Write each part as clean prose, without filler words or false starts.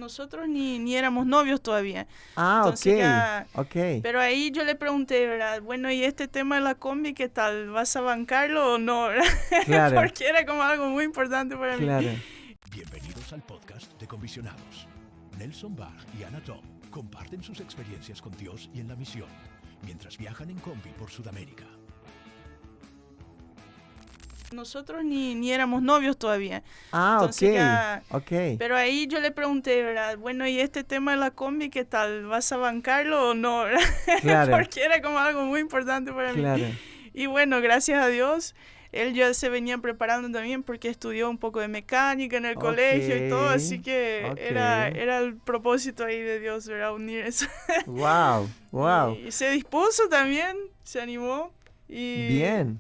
nosotros ni éramos novios todavía. Ah, Entonces ya, ok. pero ahí yo le pregunté, ¿verdad? Bueno, ¿y este tema de la combi qué tal? ¿Vas a bancarlo o no? ¿verdad? Claro, Porque era como algo muy importante para mí. claro. Bienvenidos al podcast de Comisionados. Nelson Bach y Ana Tom comparten sus experiencias con Dios y en la misión, mientras viajan en combi por Sudamérica. Nosotros ni éramos novios todavía. Ah, Entonces ya, ok. pero ahí yo le pregunté, ¿verdad? Bueno, ¿y este tema de la combi qué tal? ¿Vas a bancarlo o no? ¿verdad? Claro, Porque era como algo muy importante para mí. claro. Y bueno, gracias a Dios, él ya se venía preparando también porque estudió un poco de mecánica en el colegio y todo, así que ok. era el propósito ahí de Dios, ¿verdad? Unir eso. Wow. Y se dispuso también, se animó. Y Bien.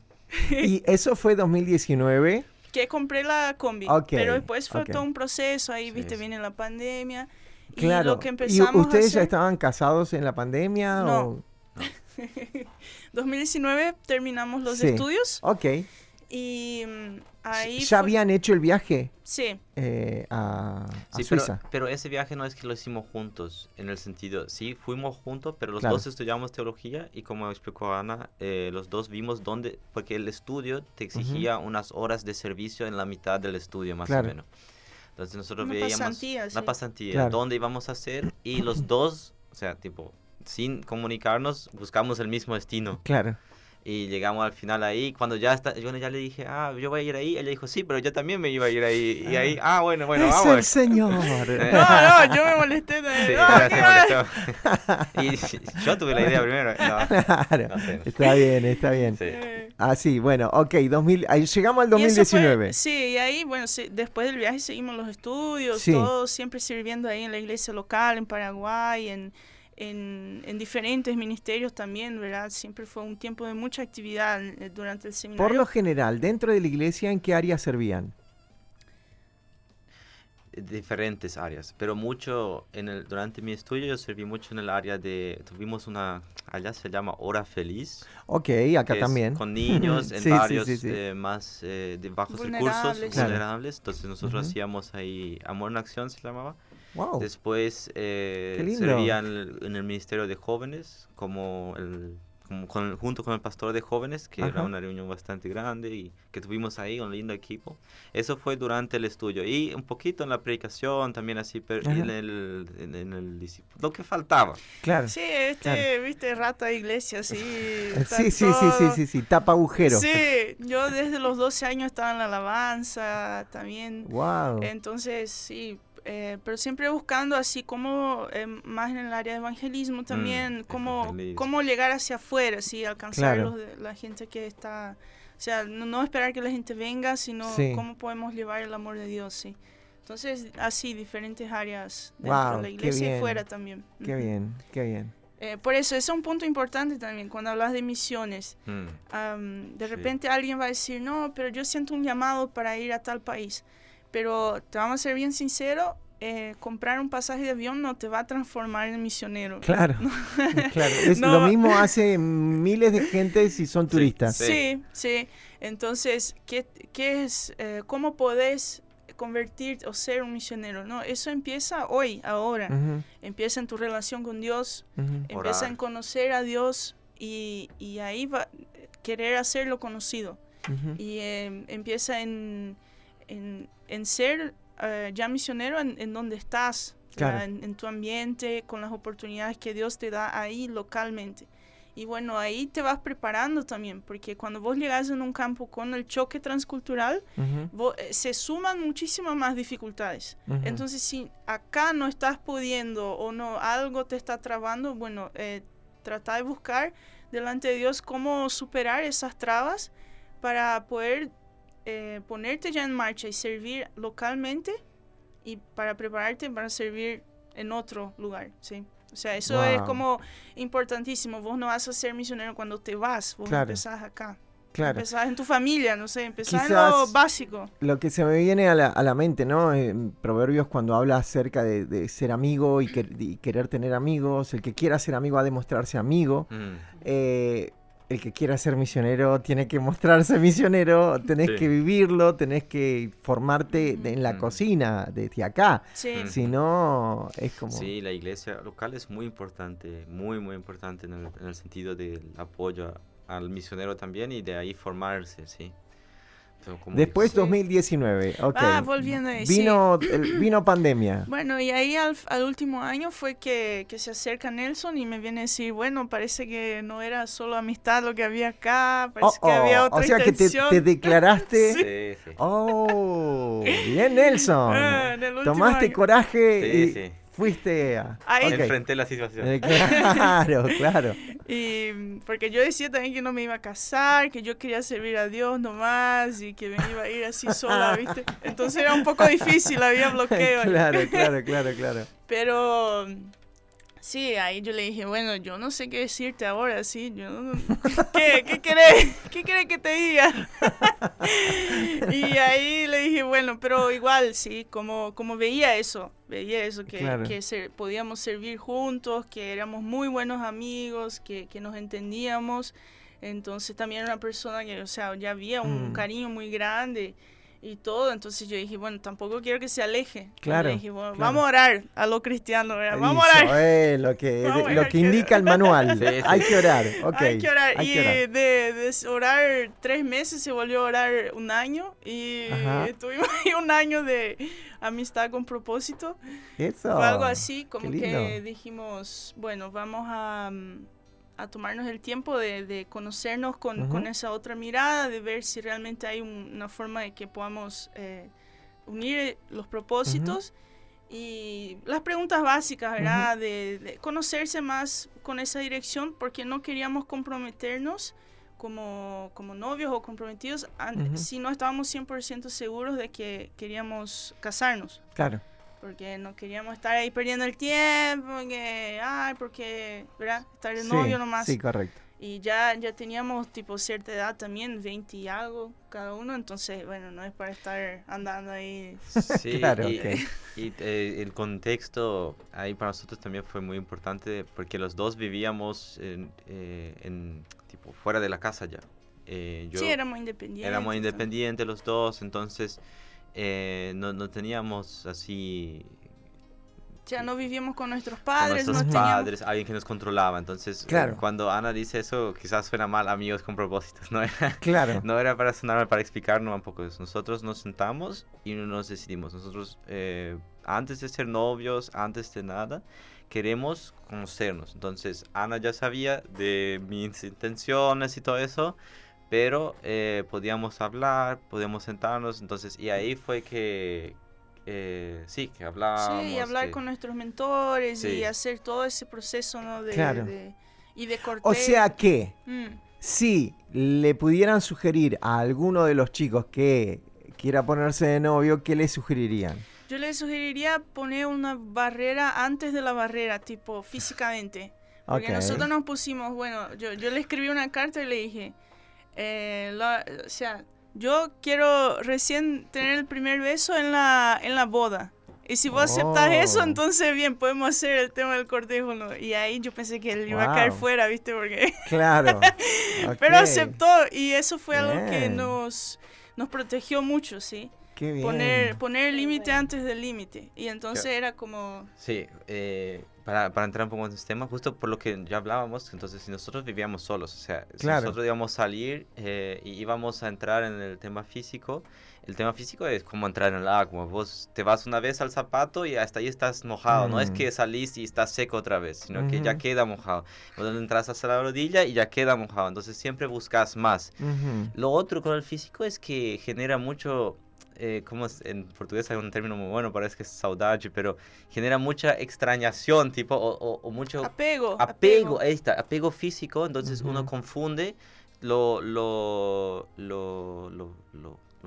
¿Y eso fue 2019? que compré la combi, Ok, pero después fue ok. todo un proceso, ahí, Sí, viste, sí. viene la pandemia. Y Claro. lo que ¿Y empezamos ustedes a ya hacer... estaban casados en la pandemia? No. O... 2019 terminamos los Sí. estudios Ok. y ahí ¿Ya habían hecho el viaje Sí, a Sí, Suiza? pero ese viaje no es que lo hicimos juntos, en el sentido, sí, fuimos juntos, pero los Claro. dos estudiamos teología y como explicó Ana, los dos vimos dónde, porque el estudio te exigía unas horas de servicio en la mitad del estudio, más Claro. o menos. Entonces nosotros Una veíamos pasantía, sí. una pasantía, Claro. dónde íbamos a hacer y los dos, o sea, tipo, sin comunicarnos, buscamos el mismo destino. Claro. Y llegamos al final ahí, cuando ya yo ya le dije, yo voy a ir ahí, ella dijo, sí, pero yo también me iba a ir ahí, y ahí, bueno, ¡Es vamos. el Señor! No, yo me molesté también. Sí, No, ella ¿qué se va? molestó. Y yo tuve la idea primero. No, Claro. no sé. Está bien. Sí. Ah, sí, bueno, ok, ahí llegamos al Y eso fue- 2019. sí, y ahí, bueno, después del viaje seguimos los estudios, Sí. todos siempre sirviendo ahí en la iglesia local, en Paraguay, en diferentes ministerios también, ¿verdad? Siempre fue un tiempo de mucha actividad durante el seminario. Por lo general, dentro de la iglesia, ¿en qué área servían? Diferentes áreas, pero mucho durante mi estudio yo serví mucho en el área tuvimos allá se llama Hora Feliz, Ok, acá que es también. con niños en Sí, sí, barrios sí. más de bajos Vulnerables. recursos, Claro. vulnerables, entonces nosotros Ujú. hacíamos ahí Amor en Acción se llamaba. Wow. Después lindo. servía en el Ministerio de Jóvenes junto con el pastor de jóvenes, que era Ajá. una reunión bastante grande y que tuvimos ahí un lindo equipo. Eso fue durante el estudio y un poquito en la predicación también así, pero Ajá. en el discipulado, lo que faltaba. Claro. Sí, Claro. viste, rata de iglesia, sí. Sí, tapa agujero. Sí, yo desde los 12 años estaba en la alabanza también. Wow. Entonces, sí, pero siempre buscando así como más en el área de evangelismo también, evangelismo. cómo llegar hacia afuera, sí, alcanzar Claro. la gente que está, o sea, no esperar que la gente venga, sino Sí. cómo podemos llevar el amor de Dios, sí. Entonces, así, diferentes áreas dentro Wow, de la qué iglesia y bien. fuera también. Qué Ujú. bien, qué bien. Por eso, ese es un punto importante también cuando hablas de misiones. De Sí. repente alguien va a decir, no, pero yo siento un llamado para ir a tal país. Pero te vamos a ser bien sincero, comprar un pasaje de avión no te va a transformar en misionero. Claro, claro. Es No. lo mismo hace miles de gente si son turistas. Sí, sí. Entonces, ¿qué es? ¿Cómo podés convertir o ser un misionero? No, eso empieza hoy, ahora. Ujú, Empieza en tu relación con Dios. ujú. Empieza Orar. en conocer a Dios y ahí va querer hacerlo conocido. Ujú. Y empieza en ser ya misionero en donde estás, Claro. ¿verdad? En tu ambiente, con las oportunidades que Dios te da ahí localmente. Y bueno, ahí te vas preparando también, porque cuando vos llegás en un campo con el choque transcultural, Ujú, se suman muchísimas más dificultades. ujú. Entonces, si acá no estás pudiendo o no, algo te está trabando, bueno, trata de buscar delante de Dios cómo superar esas trabas para poder ponerte ya en marcha y servir localmente y para prepararte para servir en otro lugar, ¿sí? O sea, eso es Wow. como importantísimo. Vos no vas a ser misionero cuando te vas, vos Claro. empezás acá. Claro. Empezás en tu familia, no sé, empezás en Quizás- lo básico. Lo que se me viene a la mente, ¿no? En Proverbios cuando habla acerca de ser amigo y querer tener amigos, el que quiera ser amigo ha de mostrarse amigo. el que quiera ser misionero tiene que mostrarse misionero, tenés Sí. que vivirlo, tenés que formarte en la cocina desde acá. Sí. Si no, es como... Sí, la iglesia local es muy importante, muy, muy importante en el sentido del apoyo al misionero también y de ahí formarse, sí. Pero como Después Sí. 2019, ok. Volviendo ahí, Vino pandemia. Bueno, y ahí al último año fue que se acerca Nelson y me viene a decir, bueno, parece que no era solo amistad lo que había acá, parece que había otra o sea que intención. te declaraste... Sí, sí. Oh, bien Nelson. En el último Tomaste año. coraje Sí, y sí. fuiste a... Ahí- ok. Enfrenté la situación. Claro, claro. Y porque yo decía también que no me iba a casar, que yo quería servir a Dios nomás y que me iba a ir así sola, ¿viste? Entonces era un poco difícil, había bloqueo. Claro. Pero sí, ahí yo le dije, bueno, yo no sé qué decirte ahora, sí, yo no- ¿Qué querés? ¿Qué querés que te diga? Y ahí le dije, bueno, pero igual, sí, como veía eso, que, Claro. podíamos servir juntos, que éramos muy buenos amigos, que nos entendíamos. Entonces también era una persona que, o sea, ya había un cariño muy grande y todo. Entonces yo dije, bueno, tampoco quiero que se aleje. Claro, Y le dije, bueno, claro. vamos a orar a lo cristiano, ¿verdad? Vamos a Eso orar. es lo Vamos a lo orar, que indica el manual. Sí, sí. Hay que orar, ok. Hay que orar. hay Y que orar. de orar 3 meses se volvió a orar un año. Y Ajá. tuvimos ahí un año de amistad con propósito. Eso. Fue algo así, como qué que lindo. dijimos, bueno, vamos a tomarnos el tiempo de conocernos con esa otra mirada, de ver si realmente hay una forma de que podamos unir los propósitos. Y las preguntas básicas, ¿verdad? De conocerse más con esa dirección, porque no queríamos comprometernos como novios o comprometidos si no estábamos 100% seguros de que queríamos casarnos. Claro. Porque no queríamos estar ahí perdiendo el tiempo, porque, ¿verdad? Estar de novio nomás. Sí, correcto. Y ya teníamos tipo cierta edad también, 20 y algo cada uno, entonces, bueno, no es para estar andando ahí. Sí, Claro, y, ok. y, el contexto ahí para nosotros también fue muy importante porque los dos vivíamos tipo fuera de la casa ya. Sí, éramos independientes. Éramos independientes los dos, entonces no teníamos así Ya no vivíamos con nuestros con padres, nuestros no teníamos... padres, alguien que nos controlaba. Entonces, Claro. cuando Ana dice eso, quizás suena mal, amigos con propósitos, ¿no? Claro. No era para sonarme, para explicarnos un poco eso. Nosotros nos sentamos y nos decidimos. Nosotros, antes de ser novios, antes de nada, queremos conocernos. Entonces, Ana ya sabía de mis intenciones y todo eso, pero podíamos hablar, podíamos sentarnos. Entonces, y ahí fue que sí, que hablábamos. Sí, y hablar que- con nuestros mentores Sí. y hacer todo ese proceso, ¿no? Claro. Y de corte. O sea que, Mm. si le pudieran sugerir a alguno de los chicos que quiera ponerse de novio, ¿qué le sugerirían? Yo le sugeriría poner una barrera antes de la barrera, tipo físicamente. Porque Ok. nosotros nos pusimos, bueno, yo le escribí una carta y le dije, o sea, yo quiero recién tener el primer beso en la boda. Y si vos aceptás eso, Oh. entonces bien, podemos hacer el tema del cortejo, ¿no? Y ahí yo pensé que él iba a caer Wow. fuera, ¿viste? Porque... Claro. Pero Ok. aceptó y eso fue algo que Bien. nos protegió mucho, ¿sí? Qué bien. Poner el límite antes del límite. Y entonces Claro. era como... Sí, para entrar un poco en este tema, justo por lo que ya hablábamos, entonces si nosotros vivíamos solos, o sea, si Claro. nosotros íbamos a salir y íbamos a entrar en el tema físico es como entrar en el agua, vos te vas una vez al zapato y hasta ahí estás mojado, no es que salís y estás seco otra vez, sino que ya Ujú. queda mojado, vos entras hasta la rodilla y ya queda mojado, entonces siempre buscas más. Ujú. Lo otro con el físico es que genera mucho, como en portugués hay un término muy bueno, parece que es saudade, pero genera mucha extrañación, tipo, o mucho Apego. ahí está, apego físico, entonces Ujú. uno confunde lo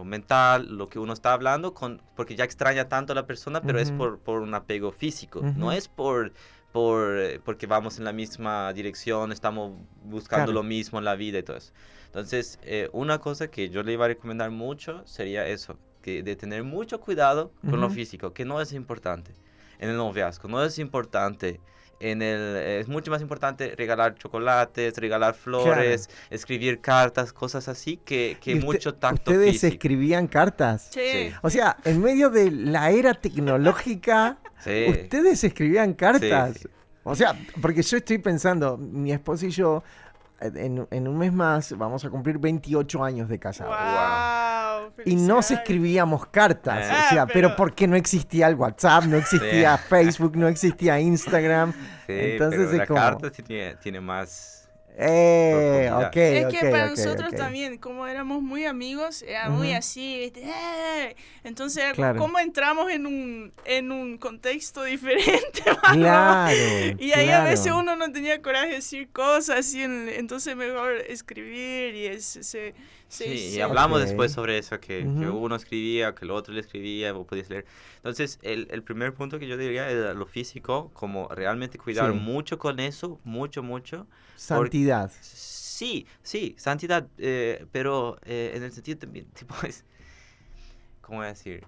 mental, lo que uno está hablando, porque ya extraña tanto a la persona, pero es Ujú. por un apego físico, Ujú. no es porque vamos en la misma dirección, estamos buscando Claro. lo mismo en la vida y todo eso. Entonces, una cosa que yo le iba a recomendar mucho sería eso, que de tener mucho cuidado con lo Ujú. físico, que no es importante en el noviazgo, no es importante es mucho más importante regalar chocolates, regalar flores, escribir cartas, cosas así, que mucho tacto ¿Ustedes físico. escribían cartas? Sí. O sea, en medio de la era tecnológica, Sí. ustedes escribían cartas. Sí, sí. O sea, porque yo estoy pensando, mi esposa y yo, en un mes más vamos a cumplir 28 años de casados. Wow, Y no se felicidades. escribíamos cartas, Ah, o sea, pero pero- porque no existía el WhatsApp, no existía Facebook, no existía Instagram. Sí, Entonces pero es la como... carta sí tiene más... Ok, Es ok, que para ok, nosotros ok. también, como éramos muy amigos, era muy Ujú. así, ¿viste? Entonces, era Claro. como entramos en un contexto diferente, mano. Claro, Y ahí a veces claro. uno no tenía coraje de decir cosas, así, entonces mejor escribir y Sí, y hablamos Ok. después sobre eso, que Ujú. uno escribía, que el otro le escribía, vos podías leer. Entonces, el primer punto que yo diría es lo físico, como realmente cuidar Sí. mucho con eso, mucho. Santidad. Sí, santidad, pero en el sentido también, tipo, ¿cómo voy a decir?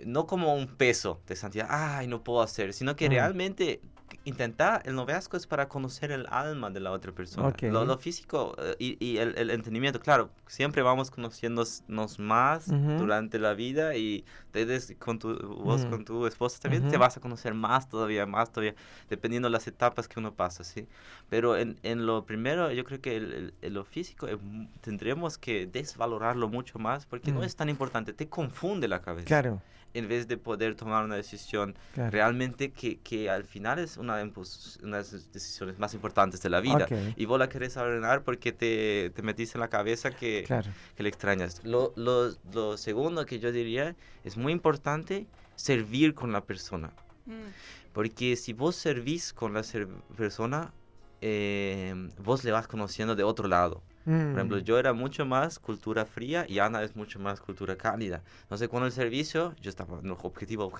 No como un peso de santidad, ay, no puedo hacer, sino que realmente intentar, el noviazgo es para conocer el alma de la otra persona. Ok. Lo físico y el entendimiento, claro, siempre vamos conociéndonos más Ujú. durante la vida y ustedes vos con tu esposa también te Ujú. vas a conocer más todavía, dependiendo de las etapas que uno pasa, ¿sí? Pero en lo primero, yo creo que lo físico tendremos que desvalorarlo mucho más porque no es tan importante, te confunde la cabeza. Claro, En vez de poder tomar una decisión claro. realmente que al final es una de las decisiones más importantes de la vida. Ok. Y vos la querés arruinar porque te metiste en la cabeza que Claro. le extrañas. Lo segundo que yo diría es muy importante servir con la persona. Porque si vos servís con la persona, vos le vas conociendo de otro lado. Por ejemplo, yo era mucho más cultura fría y Ana es mucho más cultura cálida. Entonces, con el servicio, yo estaba en objetivo.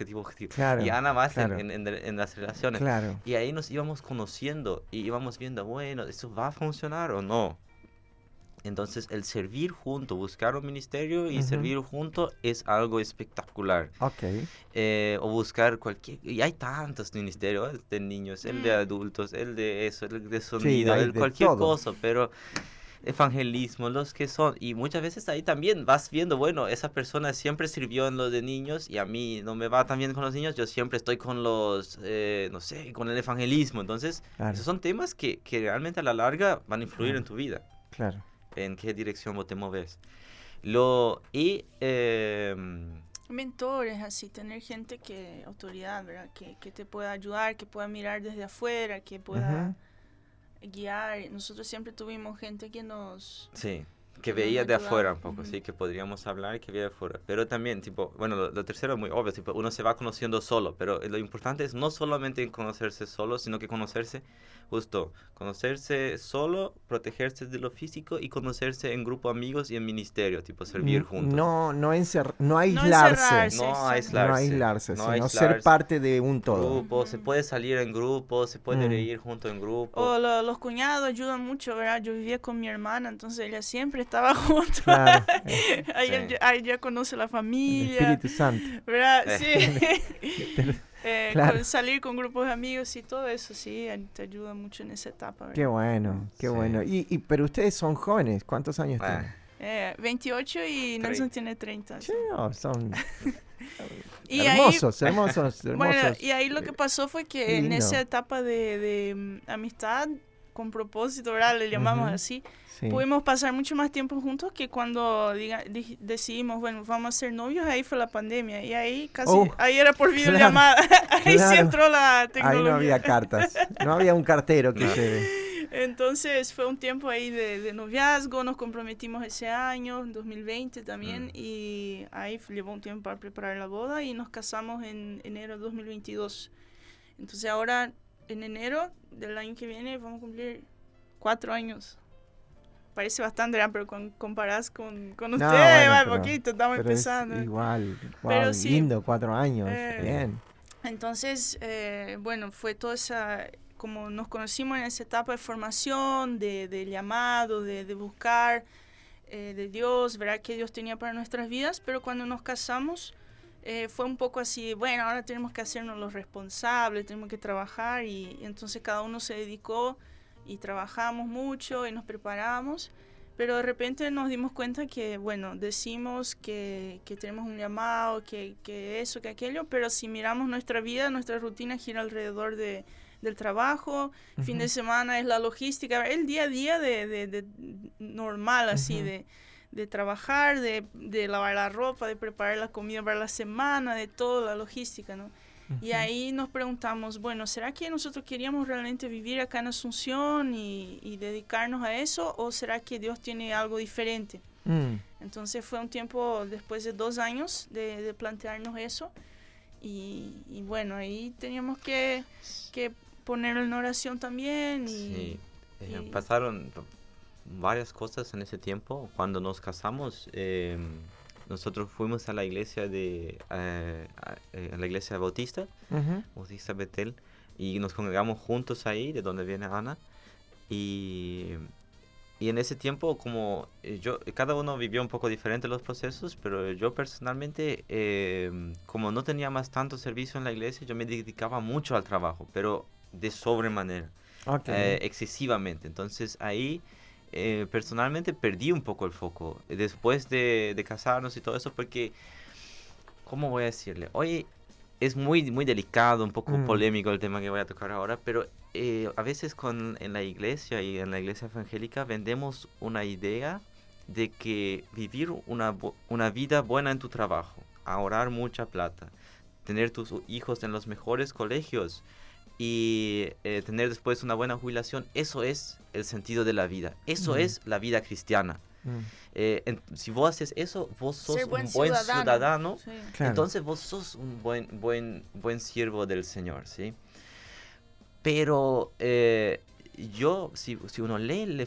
Claro, Y Ana más claro. en las relaciones. Claro. Y ahí nos íbamos conociendo y íbamos viendo, bueno, ¿eso va a funcionar o no? Entonces, el servir junto, buscar un ministerio y Ujú. servir junto es algo espectacular. Ok. O buscar cualquier... Y hay tantos ministerios, el de niños, el de adultos, el de eso, el de sonido, hay el de cualquier todo. cosa, pero evangelismo, los que son... Y muchas veces ahí también vas viendo, bueno, esa persona siempre sirvió en lo de niños y a mí no me va tan bien con los niños, yo siempre estoy con los, no sé, con el evangelismo. Entonces, Claro. esos son temas que realmente a la larga van a influir Claro. en tu vida, Claro. en qué dirección vos te moves. Mentores, así, tener gente autoridad, ¿verdad? Que te pueda ayudar, que pueda mirar desde afuera, que pueda guiar. Nosotros siempre tuvimos gente que nos... Sí, que que nos veía de ayudaba. afuera un poco, Ujú. sí, que podríamos hablar que veía de afuera. Pero también, tipo, bueno, lo tercero es muy obvio, tipo, uno se va conociendo solo, pero lo importante es no solamente conocerse solo, sino que conocerse solo, protegerse de lo físico y conocerse en grupo de amigos y en ministerio, tipo, servir juntos. No aislarse. No exacto. aislarse. No aislarse, no sino ser aislarse. parte de un todo. Grupo, se puede salir en grupo, se puede Mm. reír junto en grupo. O los cuñados ayudan mucho, ¿verdad? Yo vivía con mi hermana, entonces ella siempre estaba junto. Claro. Ahí Sí. ahí ya conoce la El familia, Espíritu Santo. ¿verdad? Eh. Sí. Claro. Salir con grupos de amigos y todo eso, sí, te ayuda mucho en esa etapa, ¿verdad? Qué bueno, qué Sí. bueno. Pero ustedes son jóvenes. ¿Cuántos años Ah. tienen? 28 y Nelson tiene 30. Sí, son Y hermosos, ahí, hermosos, hermosos. bueno, y ahí lo que pasó fue Qué que en lindo. esa etapa de amistad con propósito, ¿verdad? Le llamamos Ujú. así. Sí. Pudimos pasar mucho más tiempo juntos que cuando decidimos, bueno, vamos a ser novios, ahí fue la pandemia. Y ahí ahí era por videollamada. Ahí sí claro. entró la Ahí tecnología. no había cartas. No había un cartero que No. lleve. Entonces fue un tiempo ahí de noviazgo, nos comprometimos ese año, en 2020 también, Mm. y ahí llevó un tiempo para preparar la boda y nos casamos en enero de 2022. Entonces ahora, en enero del año que viene, vamos a cumplir 4 años. Parece bastante, ¿verdad? Pero comparás con ustedes, bueno, va pero- poquito, estamos Pero es empezando. igual. Pero Wow, sí. lindo, 4 años. Eh, Bien. Entonces, bueno, fue toda esa, como nos conocimos en esa etapa de formación, de llamado, de buscar de Dios, ¿verdad? Que Dios tenía para nuestras vidas, pero cuando nos casamos, fue un poco así, bueno, ahora tenemos que hacernos los responsables, tenemos que trabajar, y entonces cada uno se dedicó y trabajamos mucho y nos preparamos, pero de repente nos dimos cuenta que, bueno, decimos que tenemos un llamado, que eso, que aquello, pero si miramos nuestra vida, nuestra rutina gira alrededor del trabajo, fin de semana es la logística, el día a día de normal, así, de trabajar, de lavar la ropa, de preparar la comida para la semana, de toda la logística, ¿no? Y ahí nos preguntamos, bueno, ¿será que nosotros queríamos realmente vivir acá en Asunción y dedicarnos a eso? ¿O será que Dios tiene algo diferente? Entonces fue un tiempo, después de 2 años, de plantearnos eso. Y bueno, ahí teníamos que ponerlo en oración también. Sí, pasaron varias cosas en ese tiempo. Cuando nos casamos, nosotros fuimos a la iglesia a la iglesia bautista, Bautista Betel, y nos congregamos juntos ahí, de donde viene Ana. Y en ese tiempo, como cada uno vivió un poco diferente los procesos, pero yo personalmente, como no tenía más tanto servicio en la iglesia, yo me dedicaba mucho al trabajo, pero de sobremanera, excesivamente. Entonces ahí personalmente perdí un poco el foco después de casarnos y todo eso, porque, ¿cómo voy a decirle? Hoy es muy, muy delicado, un poco polémico el tema que voy a tocar ahora, pero a veces en la iglesia y en la iglesia evangélica vendemos una idea de que vivir una vida buena en tu trabajo, ahorrar mucha plata, tener tus hijos en los mejores colegios y tener después una buena jubilación, eso es el sentido de la vida, eso es la vida cristiana. Si vos haces eso, vos sos un buen ciudadano, sí. Claro. Entonces vos sos un buen siervo del Señor, ¿sí? Pero si uno lee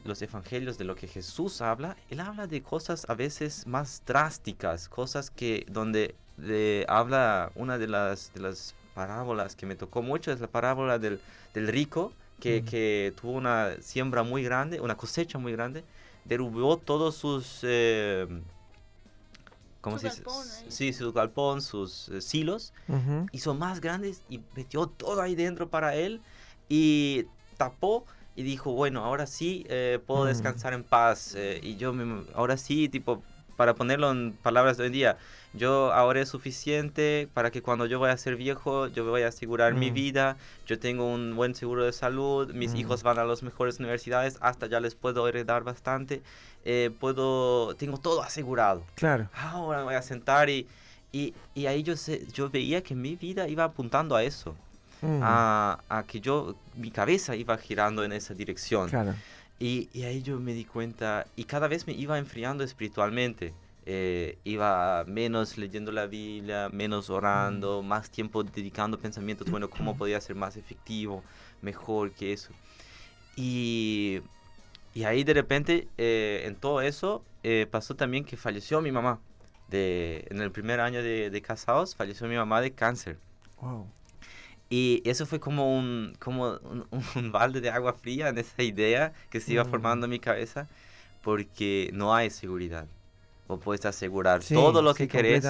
los evangelios de lo que Jesús habla, él habla de cosas a veces más drásticas, cosas donde habla una de las parábolas que me tocó mucho, es la parábola del rico que tuvo una siembra muy grande, una cosecha muy grande, derrubó todos sus ¿cómo se dice? Sí, su galpón, sus silos, hizo más grandes y metió todo ahí dentro para él y tapó y dijo, bueno, ahora sí puedo descansar en paz. Y ahora sí, tipo, para ponerlo en palabras de hoy en día, yo ahora es suficiente para que cuando yo vaya a ser viejo, yo voy a asegurar mi vida, yo tengo un buen seguro de salud, mis hijos van a las mejores universidades, hasta ya les puedo heredar bastante, tengo todo asegurado. Claro. Ahora me voy a sentar y ahí yo veía que mi vida iba apuntando a eso, a que mi cabeza iba girando en esa dirección. Claro. Y ahí yo me di cuenta, y cada vez me iba enfriando espiritualmente. Iba menos leyendo la Biblia, menos orando, más tiempo dedicando pensamientos, bueno, cómo podía ser más efectivo, mejor que eso. Y ahí de repente, en todo eso, pasó también que falleció mi mamá. En el primer año de casados, falleció mi mamá de cáncer. Wow. Y eso fue como un balde de agua fría en esa idea que se iba formando en mi cabeza, porque no hay seguridad. Vos puedes asegurar todo lo que querés.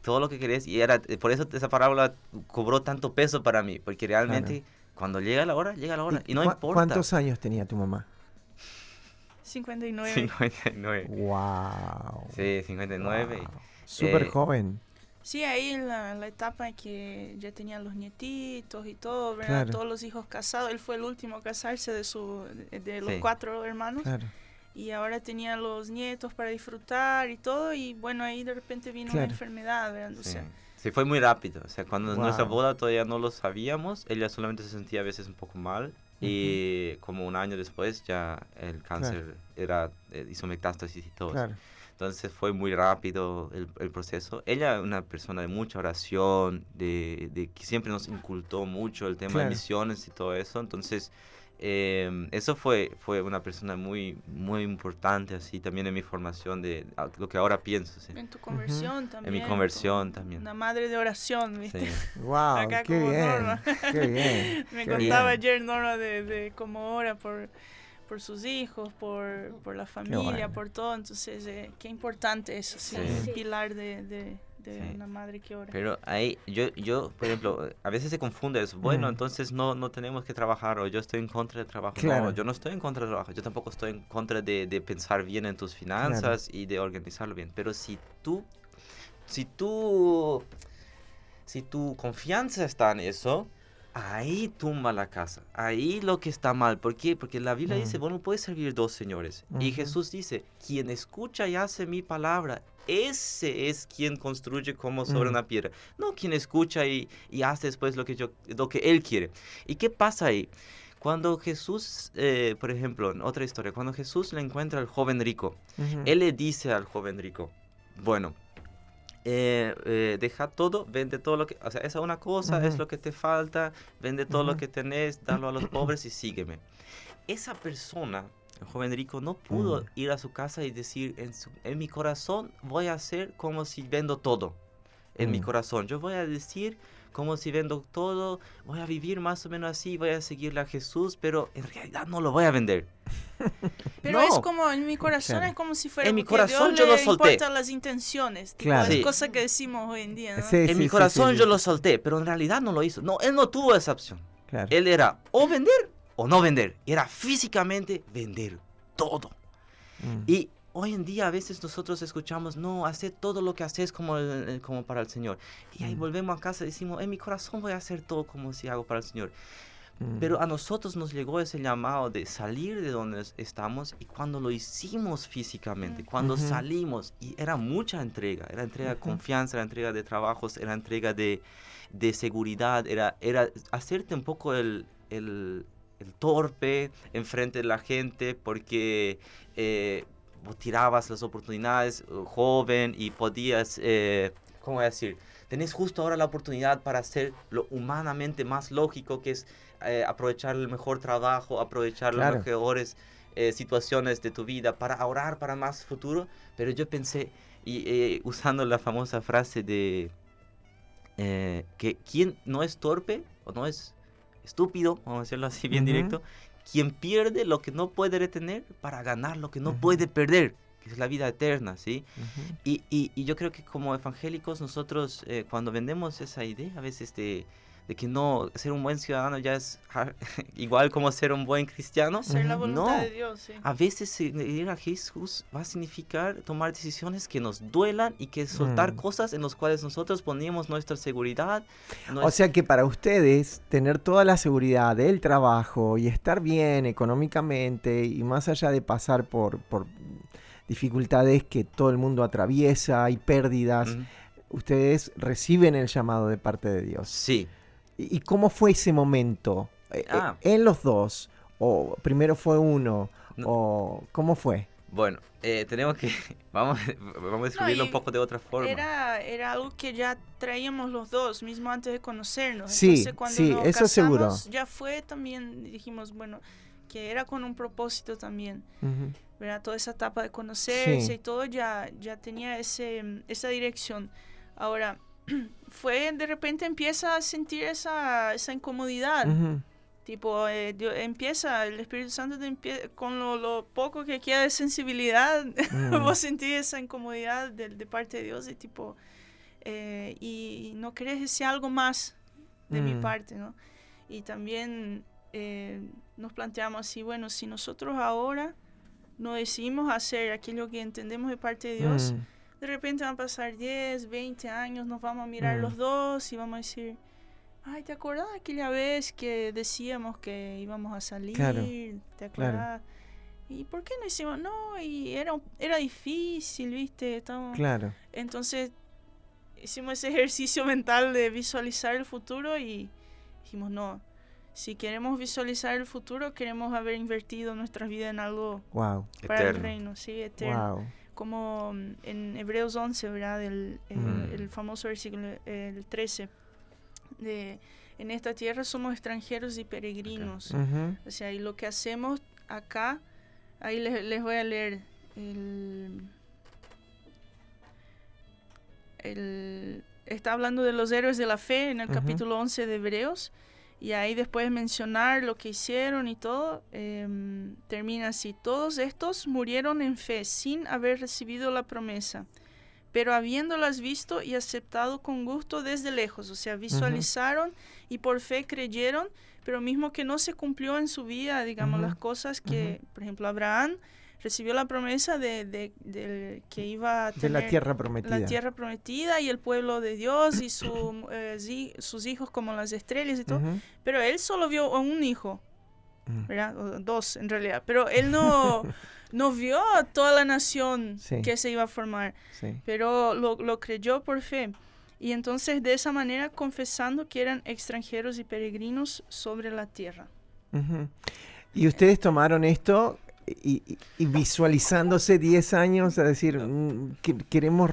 Todo lo que querés. Y por eso esa parábola cobró tanto peso para mí. Porque realmente cuando llega la hora, llega la hora. Y no importa. ¿Cuántos años tenía tu mamá? 59. 59. Wow. Sí, 59. Wow. Súper joven. Sí, ahí en la etapa en que ya tenían los nietitos y todo, ¿verdad? Claro. Todos los hijos casados. Él fue el último a casarse de los 4 hermanos. Claro. Y ahora tenía los nietos para disfrutar y todo, y bueno, ahí de repente vino una enfermedad, ¿verdad? O sea, sí, fue muy rápido, o sea, cuando nuestra boda todavía no lo sabíamos, ella solamente se sentía a veces un poco mal, y como un año después ya el cáncer hizo metástasis y todo eso. Entonces fue muy rápido el proceso. Ella es una persona de mucha oración, de que siempre nos incultó mucho el tema de misiones y todo eso, entonces eso fue una persona muy, muy importante, así, también en mi formación de lo que ahora pienso. ¿Sí? En tu conversión también. En mi conversión también. Una madre de oración, ¿viste? Sí. Wow, acá qué bien, Norma. Qué bien. Me contaba ayer Norma de cómo ora por por sus hijos, por la familia, bueno. por todo. Entonces, qué importante eso, sí, Sí. un pilar de Sí. una madre que ora. Pero ahí, yo, por ejemplo, a veces se confunde eso. Bueno, entonces no tenemos que trabajar o yo estoy en contra del trabajo. Claro. No, yo no estoy en contra del trabajo. Yo tampoco estoy en contra de pensar bien en tus finanzas y de organizarlo bien. Pero si tu confianza está en eso, ahí tumba la casa. Ahí lo que está mal. ¿Por qué? Porque la Biblia dice, bueno, puedes servir dos señores. Y Jesús dice, quien escucha y hace mi palabra, ese es quien construye como sobre una piedra. No quien escucha y hace después lo que él quiere. ¿Y qué pasa ahí? Cuando Jesús, por ejemplo, en otra historia, cuando Jesús le encuentra al joven rico, él le dice al joven rico, bueno, deja todo, vende todo lo que, o sea, esa una cosa es lo que te falta, vende todo lo que tenés, dalo a los pobres y sígueme. Esa persona, el joven rico, no pudo ir a su casa y decir, en mi corazón voy a hacer como si vendo todo. En mi corazón, yo voy a decir como si vendo todo, voy a vivir más o menos así, voy a seguirle a Jesús, pero en realidad no lo voy a vender. Pero No. es como, en mi corazón Claro. es como si fuera En mi porque corazón Dios yo lo le solté. importan las intenciones. Tipo, Claro. es Sí. cosa que decimos hoy en día, ¿no? Sí, En sí, mi sí, corazón sí, yo sí. lo solté, pero en realidad no lo hizo. No, él no tuvo esa opción. Claro. Él era o vender o no vender. Era físicamente vender todo. Y hoy en día a veces nosotros escuchamos, no, haz todo lo que haces como para el Señor. Y ahí volvemos a casa y decimos, en mi corazón voy a hacer todo como si hago para el Señor. Pero a nosotros nos llegó ese llamado de salir de donde estamos y cuando lo hicimos físicamente, cuando salimos, y era mucha entrega, era entrega de confianza, era entrega de trabajos, era entrega de seguridad, era hacerte un poco el torpe enfrente de la gente porque vos tirabas las oportunidades joven y podías, ¿cómo voy a decir? Tenés justo ahora la oportunidad para hacer lo humanamente más lógico, que es aprovechar el mejor trabajo, aprovechar Claro. las mejores situaciones de tu vida para ahorrar para más futuro. Pero yo pensé, y usando la famosa frase de que quien no es torpe o no es estúpido, vamos a decirlo así bien directo, quien pierde lo que no puede retener para ganar lo que no puede perder, que es la vida eterna, ¿sí? Y yo creo que como evangélicos nosotros cuando vendemos esa idea a veces de que no, ser un buen ciudadano ya es igual como ser un buen cristiano. Hacer la voluntad No. de Dios, sí. A veces ir a Jesús va a significar tomar decisiones que nos duelan y que soltar cosas en las cuales nosotros poníamos nuestra seguridad. O sea que para ustedes tener toda la seguridad del trabajo y estar bien económicamente y más allá de pasar por dificultades que todo el mundo atraviesa y pérdidas, ustedes reciben el llamado de parte de Dios. Sí. ¿Y cómo fue ese momento? ¿En los dos? ¿O primero fue uno? No. ¿O cómo fue? Bueno, tenemos que... Vamos a escribirlo un poco de otra forma. Era algo que ya traíamos los dos, mismo antes de conocernos. Sí, Entonces, cuando sí, nos eso casamos, seguro. ya fue también, dijimos, bueno, que era con un propósito también. ¿Verdad? Toda esa etapa de conocerse y todo ya tenía esa dirección. Ahora, de repente empieza a sentir esa incomodidad. Tipo, empieza, el Espíritu Santo con lo poco que queda de sensibilidad, vos sentís esa incomodidad de parte de Dios, de tipo, y no querés ese algo más de mi parte, ¿no? Y también nos planteamos así, bueno, si nosotros ahora no decidimos hacer aquello que entendemos de parte de Dios, de repente van a pasar 10, 20 años, nos vamos a mirar los dos y vamos a decir, ay, ¿te acordás aquella vez que decíamos que íbamos a salir? Claro, ¿Te acordás? ¿Y por qué no hicimos? No, y era difícil, ¿viste? Claro. Entonces hicimos ese ejercicio mental de visualizar el futuro y dijimos, no, si queremos visualizar el futuro, queremos haber invertido nuestra vida en algo Wow. para Eterno. el reino, sí, eterno. Wow. Como en Hebreos 11, ¿verdad? El famoso versículo, el 13. En esta tierra somos extranjeros y peregrinos. O sea, y lo que hacemos acá, ahí les voy a leer está hablando de los héroes de la fe en el capítulo 11 de Hebreos, Y ahí después de mencionar lo que hicieron y todo, termina así: todos estos murieron en fe sin haber recibido la promesa, pero habiéndolas visto y aceptado con gusto desde lejos. O sea, visualizaron y por fe creyeron, pero mismo que no se cumplió en su vida, digamos, las cosas que, por ejemplo, Abraham recibió la promesa de que iba a tener de la tierra prometida. La tierra prometida y el pueblo de Dios y sus hijos como las estrellas y todo. Pero él solo vio a un hijo, ¿verdad? O dos en realidad. Pero él no vio a toda la nación que se iba a formar. Sí. Pero lo creyó por fe. Y entonces de esa manera confesando que eran extranjeros y peregrinos sobre la tierra. Y ustedes tomaron esto y visualizándose 10 años, a decir, queremos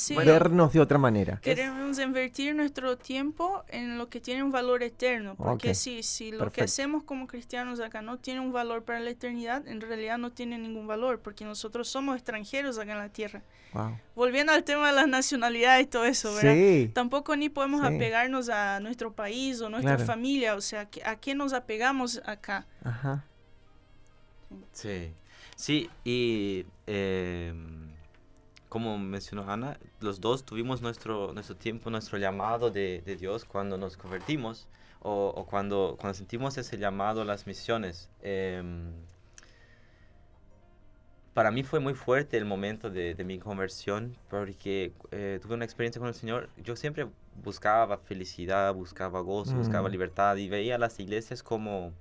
vernos de otra manera. Queremos invertir nuestro tiempo en lo que tiene un valor eterno, porque si lo que hacemos como cristianos acá no tiene un valor para la eternidad, en realidad no tiene ningún valor, porque nosotros somos extranjeros acá en la tierra. Wow. Volviendo al tema de las nacionalidades y todo eso, ¿verdad? Sí. Tampoco ni podemos apegarnos a nuestro país o nuestra familia, o sea, ¿a qué nos apegamos acá? Ajá. Sí, y como mencionó Ana, los dos tuvimos nuestro tiempo, nuestro llamado de Dios cuando nos convertimos o cuando sentimos ese llamado a las misiones. Para mí fue muy fuerte el momento de mi conversión porque tuve una experiencia con el Señor. Yo siempre buscaba felicidad, buscaba gozo, buscaba libertad y veía las iglesias como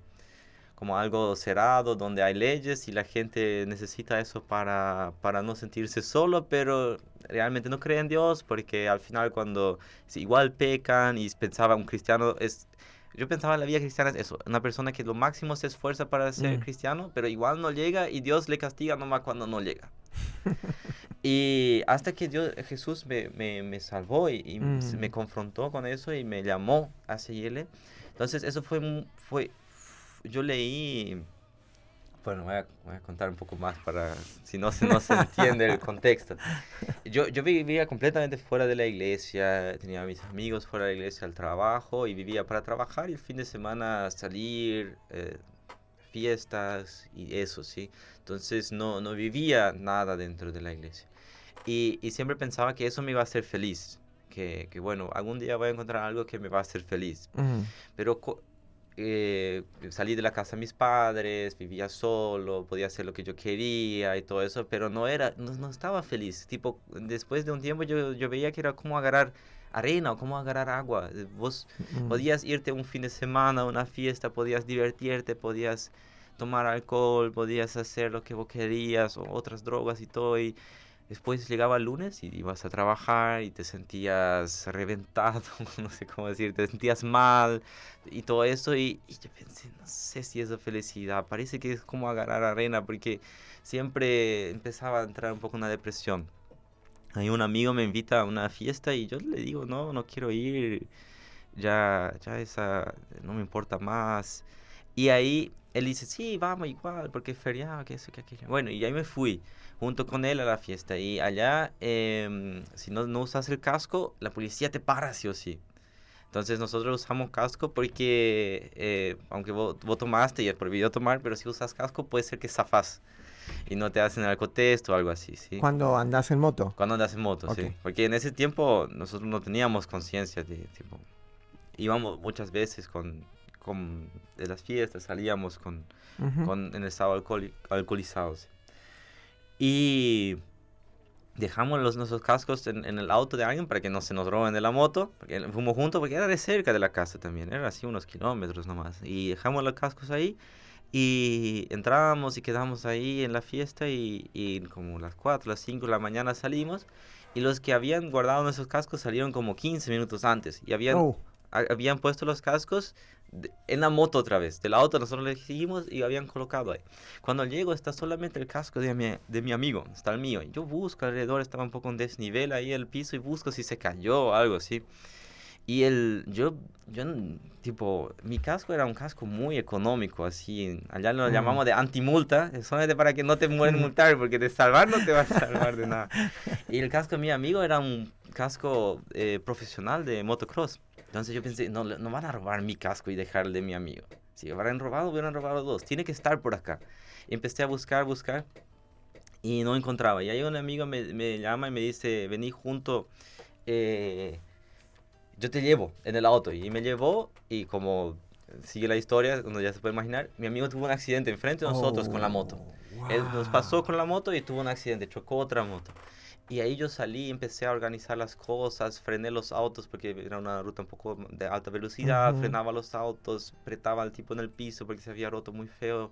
algo cerrado, donde hay leyes y la gente necesita eso para no sentirse solo, pero realmente no cree en Dios, porque al final cuando igual pecan y pensaba un cristiano yo pensaba la vida cristiana es eso, una persona que lo máximo se esfuerza para ser cristiano, pero igual no llega y Dios le castiga nomás cuando no llega. Y hasta que Jesús me salvó y me confrontó con eso y me llamó a seguirle. Entonces eso fue yo leí, bueno, voy a contar un poco más para, si no se entiende el contexto. Yo vivía completamente fuera de la iglesia, tenía a mis amigos fuera de la iglesia al trabajo y vivía para trabajar y el fin de semana salir, fiestas y eso, ¿sí? Entonces no vivía nada dentro de la iglesia. Y siempre pensaba que eso me iba a hacer feliz, que bueno, algún día voy a encontrar algo que me va a hacer feliz. Pero salí de la casa de mis padres, vivía solo, podía hacer lo que yo quería y todo eso, pero no estaba feliz. Tipo, después de un tiempo yo veía que era como agarrar arena o como agarrar agua. Vos podías irte un fin de semana a una fiesta, podías divertirte, podías tomar alcohol, podías hacer lo que vos querías o otras drogas y todo, y después llegaba el lunes y ibas a trabajar y te sentías reventado, no sé cómo decir, te sentías mal y todo eso. Y yo pensé, no sé si es felicidad, parece que es como agarrar arena, porque siempre empezaba a entrar un poco en una depresión. Ahí un amigo me invita a una fiesta y yo le digo, no quiero ir, ya esa no me importa más. Y ahí él dice, sí, vamos igual, porque es feriado, que eso, que aquello. Bueno, y ahí me fui junto con él a la fiesta. Y allá, si no usas el casco, la policía te para, sí o sí. Entonces nosotros usamos casco porque, aunque vos tomaste y es prohibido tomar, pero si usas casco puede ser que zafás y no te hacen alcotest o algo así, ¿sí? ¿Cuando andas en moto? Cuando andas en moto, okay. Sí. Porque en ese tiempo nosotros no teníamos conciencia de, tipo, íbamos muchas veces de las fiestas, salíamos en estado alcoholizados. Y dejamos nuestros cascos en el auto de alguien para que no se nos roben de la moto, porque fuimos juntos, porque era de cerca de la casa también, era así unos kilómetros nomás. Y dejamos los cascos ahí y entramos y quedamos ahí en la fiesta y como las 4, las 5 de la mañana salimos, y los que habían guardado nuestros cascos salieron como 15 minutos antes y habían puesto los cascos en la moto otra vez. Del auto nosotros le seguimos y habían colocado ahí. Cuando llego está solamente el casco de mi amigo, está el mío. Yo busco alrededor, estaba un poco en desnivel ahí el piso y busco si se cayó o algo así. Y tipo, mi casco era un casco muy económico, así, allá lo llamamos de antimulta, solamente para que no te mueren multar, porque de salvar no te vas a salvar de nada. Y el casco de mi amigo era un casco profesional de motocross. Entonces yo pensé, no, no van a robar mi casco y dejarle de mi amigo. Si hubieran robado 2. Tiene que estar por acá. Y empecé a buscar y no encontraba. Y ahí un amigo me llama y me dice, vení junto, yo te llevo en el auto. Y me llevó y como sigue la historia, uno ya se puede imaginar, mi amigo tuvo un accidente enfrente de nosotros con la moto. Wow. Él nos pasó con la moto y tuvo un accidente, chocó otra moto. Y ahí yo salí, empecé a organizar las cosas, frené los autos porque era una ruta un poco de alta velocidad, frenaba los autos, apretaba al tipo en el piso porque se había roto muy feo.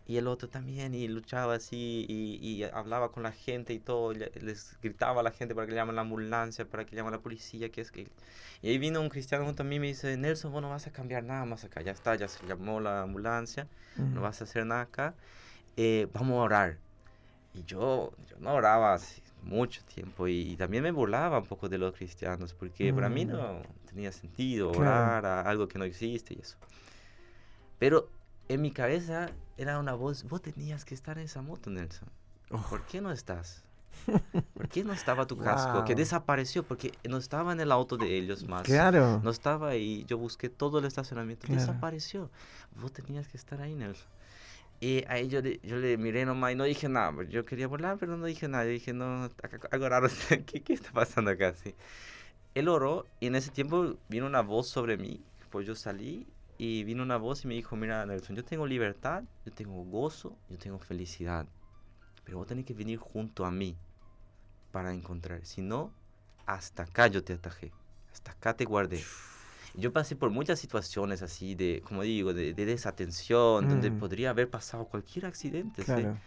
Y el otro también, y luchaba así, y hablaba con la gente y todo, y les gritaba a la gente para que llamen la ambulancia, para que llamen a la policía, que es que... Y ahí vino un cristiano junto a mí y me dice, Nelson, vos no vas a cambiar nada más acá, ya está, ya se llamó la ambulancia, no vas a hacer nada acá, vamos a orar. Y yo no oraba así mucho tiempo, y también me burlaba un poco de los cristianos, porque para mí no tenía sentido orar a algo que no existe y eso. Pero en mi cabeza era una voz, vos tenías que estar en esa moto, Nelson. ¿Por qué no estás? ¿Por qué no estaba tu casco? Que desapareció porque no estaba en el auto de ellos más. Claro. No estaba ahí. Yo busqué todo el estacionamiento. Desapareció. Vos tenías que estar ahí, Nelson. Y ahí yo le miré nomás y no dije nada. Yo quería volar, pero no dije nada. Yo dije, no, algo raro. ¿Qué está pasando acá? Sí. Él oró y en ese tiempo vino una voz sobre mí. Pues yo salí. Y vino una voz y me dijo, mira, Nelson, yo tengo libertad, yo tengo gozo, yo tengo felicidad. Pero vos tenés que venir junto a mí para encontrar. Si no, hasta acá yo te atajé. Hasta acá te guardé. Yo pasé por muchas situaciones así de, como digo, de desatención, donde podría haber pasado cualquier accidente. Claro.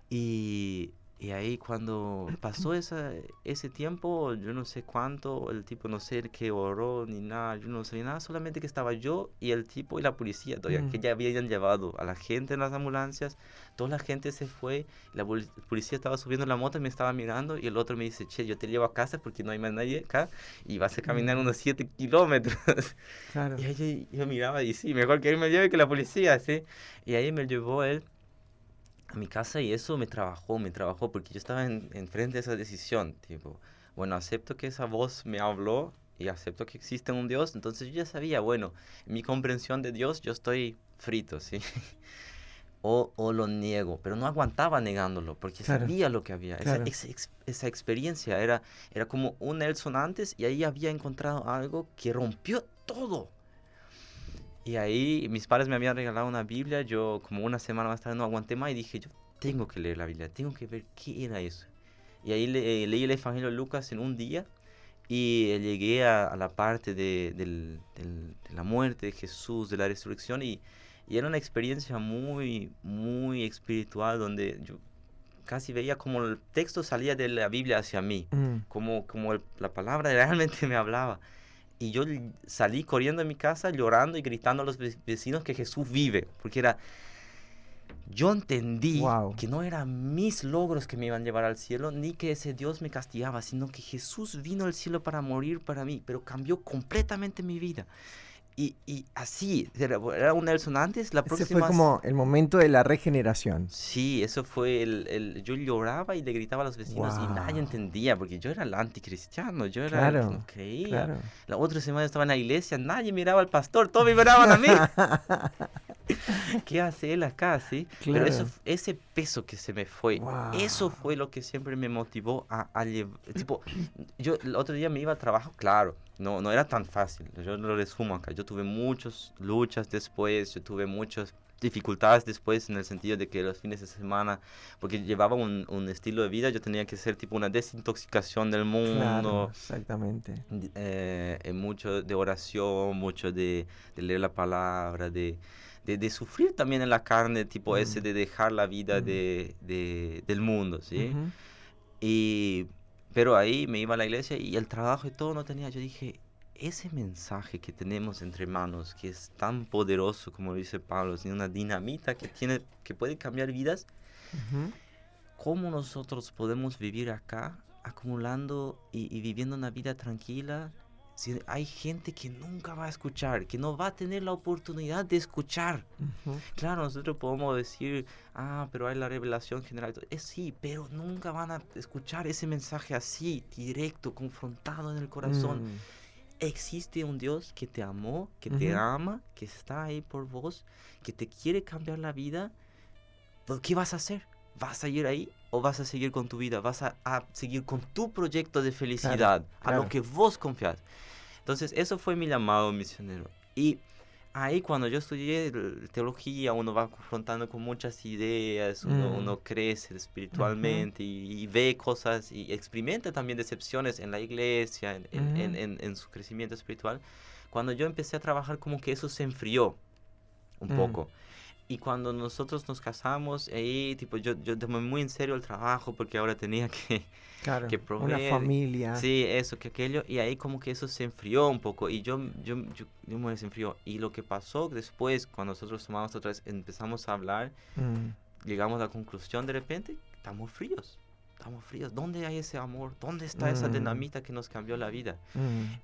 ¿Sí? Y ahí cuando pasó ese tiempo, yo no sé cuánto, el tipo no sé qué oró ni nada, yo no sé nada, solamente que estaba yo y el tipo y la policía todavía, que ya habían llevado a la gente en las ambulancias, toda la gente se fue, la policía estaba subiendo la moto y me estaba mirando y el otro me dice, che, yo te llevo a casa porque no hay más nadie acá y vas a caminar unos 7 kilómetros. Claro. Y ahí yo miraba y sí, mejor que él me lleve que la policía, ¿sí? Y ahí me llevó él a mi casa y eso me trabajó porque yo estaba enfrente de esa decisión, tipo, bueno, acepto que esa voz me habló y acepto que existe un Dios, entonces yo ya sabía, bueno, en mi comprensión de Dios yo estoy frito, ¿sí? o lo niego, pero no aguantaba negándolo porque sabía lo que había, esa experiencia era como un Nelson antes y ahí había encontrado algo que rompió todo. Y ahí mis padres me habían regalado una Biblia, yo como una semana más tarde no aguanté más y dije, yo tengo que leer la Biblia, tengo que ver qué era eso. Y ahí leí el Evangelio de Lucas en un día y llegué a la parte de la muerte de Jesús, de la resurrección y era una experiencia muy, muy espiritual donde yo casi veía como el texto salía de la Biblia hacia mí, como la palabra realmente me hablaba. Y yo salí corriendo de mi casa llorando y gritando a los vecinos que Jesús vive, porque yo entendí que no eran mis logros que me iban a llevar al cielo, ni que ese Dios me castigaba, sino que Jesús vino al cielo para morir para mí, pero cambió completamente mi vida. Y así, era un Nelson antes, la próxima... Ese fue como el momento de la regeneración. Sí, eso fue yo lloraba y le gritaba a los vecinos y nadie entendía, porque yo era el anticristiano, yo era el que no creía. Claro. La otra semana estaba en la iglesia, nadie miraba al pastor, todos me miraban a mí. ¿Qué hace él acá, sí? Claro. Pero ese peso que se me fue, eso fue lo que siempre me motivó a llevar, tipo, yo el otro día me iba a trabajo, claro. No era tan fácil, yo lo resumo acá. Yo tuve muchas luchas después, yo tuve muchas dificultades después en el sentido de que los fines de semana, porque llevaba un estilo de vida, yo tenía que hacer tipo una desintoxicación del mundo. Claro, exactamente. Mucho de oración, mucho de leer la palabra, de sufrir también en la carne, tipo ese de dejar la vida del mundo, ¿sí? Pero ahí me iba a la iglesia y el trabajo y todo no tenía. Yo dije, ese mensaje que tenemos entre manos, que es tan poderoso, como dice Pablo, es una dinamita que puede cambiar vidas, ¿cómo nosotros podemos vivir acá acumulando y viviendo una vida tranquila si hay gente que nunca va a escuchar, que no va a tener la oportunidad de escuchar? Claro, nosotros podemos decir, pero hay la revelación general. Sí, pero nunca van a escuchar ese mensaje así, directo, confrontado en el corazón. existe un Dios que te amó, que te ama, que está ahí por vos, que te quiere cambiar la vida. ¿Qué vas a hacer? ¿Vas a ir ahí o vas a seguir con tu vida? ¿Vas a seguir con tu proyecto de felicidad, a lo que vos confías? Entonces, eso fue mi llamado misionero. Y ahí cuando yo estudié teología, uno va confrontando con muchas ideas, uno crece espiritualmente y ve cosas y experimenta también decepciones en la iglesia, en su crecimiento espiritual. Cuando yo empecé a trabajar, como que eso se enfrió un poco. Y cuando nosotros nos casamos, ahí, tipo, yo tomé muy en serio el trabajo porque ahora tenía que proveer. Una familia. Sí, eso, que aquello. Y ahí como que eso se enfrió un poco. Y yo me desenfrió. Y lo que pasó después, cuando nosotros tomamos otra vez, empezamos a hablar, llegamos a la conclusión de repente, estamos fríos. ¿Dónde hay ese amor? ¿Dónde está esa dinamita que nos cambió la vida?